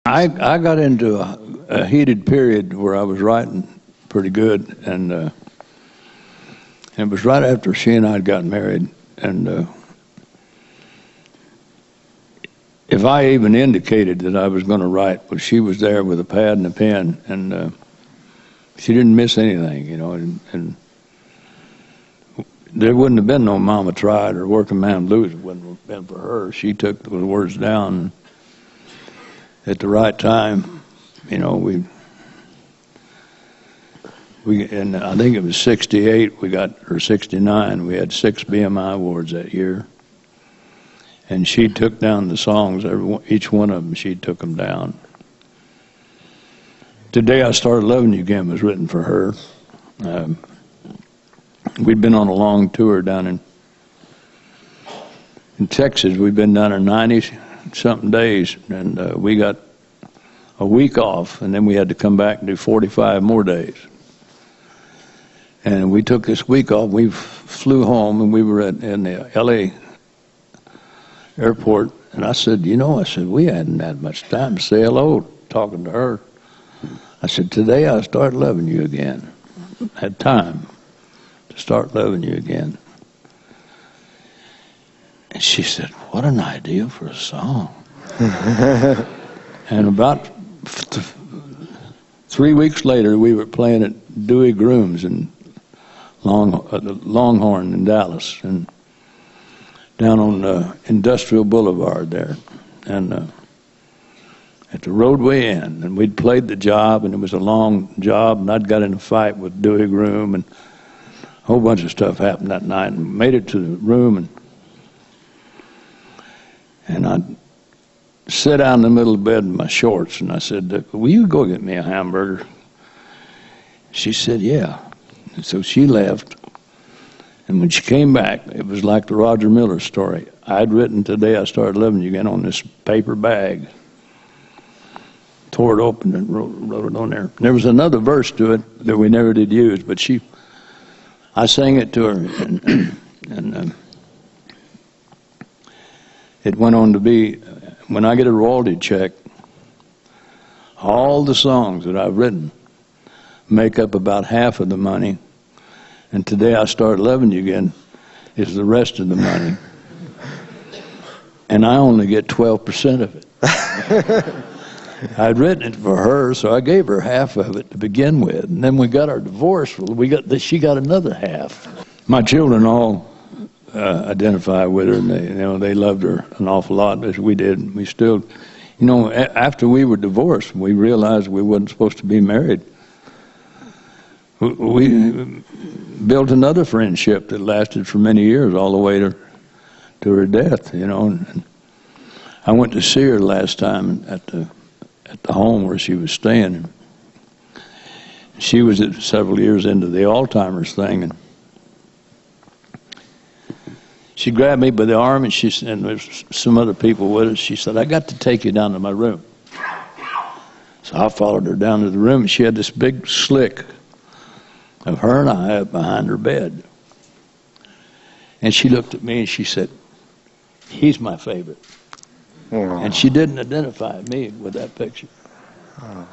I got into a heated period where I was writing pretty good, and it was right after she and I had gotten married. And if I even indicated that I was going to write, well, she was there with a pad and a pen, and she didn't miss anything, you know. And there wouldn't have been no Mama Tried or Working Man Blues if it wouldn't have been for her. She took those words down at the right time. You know, we and I think it was 68 we got, or 69, we had 6 BMI awards that year. And she took down the songs, each one of them, she took them down. Today I Started Loving You Again was written for her. We'd been on a long tour down in Texas. We'd been down there 90-something days, and we got a week off, and then we had to come back and do 45 more days. And we took this week off. We flew home, and we were in the L.A. airport, and I said, we hadn't had much time to say hello, talking to her. I said, today I started loving you again. Had time to start loving you again. And she said, what an idea for a song. And about 3 weeks later, we were playing at Dewey Groom's in Longhorn in Dallas, and down on Industrial Boulevard there, and at the roadway inn. And we'd played the job, and it was a long job, and I'd got in a fight with Dewey Groom, and a whole bunch of stuff happened that night, and made it to the room, and I'd sit down in the middle of the bed in my shorts, and I said, will you go get me a hamburger? She said, yeah. And so she left. And when she came back, it was like the Roger Miller story. I'd written Today I Started Loving You Again on this paper bag. Tore it open and wrote it on there. And there was another verse to it that we never did use, but I sang it to her, and it went on to be, when I get a royalty check, all the songs that I've written make up about half of the money, and Today I Started Loving You Again is the rest of the money. And I only get 12% of it. I'd written it for her, so I gave her half of it to begin with. And then we got our divorce. She got another half. My children all identify with her, and they loved her an awful lot, as we did. We still, after we were divorced, we realized we wasn't supposed to be married. We built another friendship that lasted for many years, all the way to her death. And I went to see her last time at the home where she was staying. She was several years into the Alzheimer's thing, and she grabbed me by the arm, and and there's some other people with us. She said, I got to take you down to my room. So I followed her down to the room, and she had this big slick of her and I up behind her bed. And she looked at me and she said, he's my favorite. Aww. And she didn't identify me with that picture. Yeah.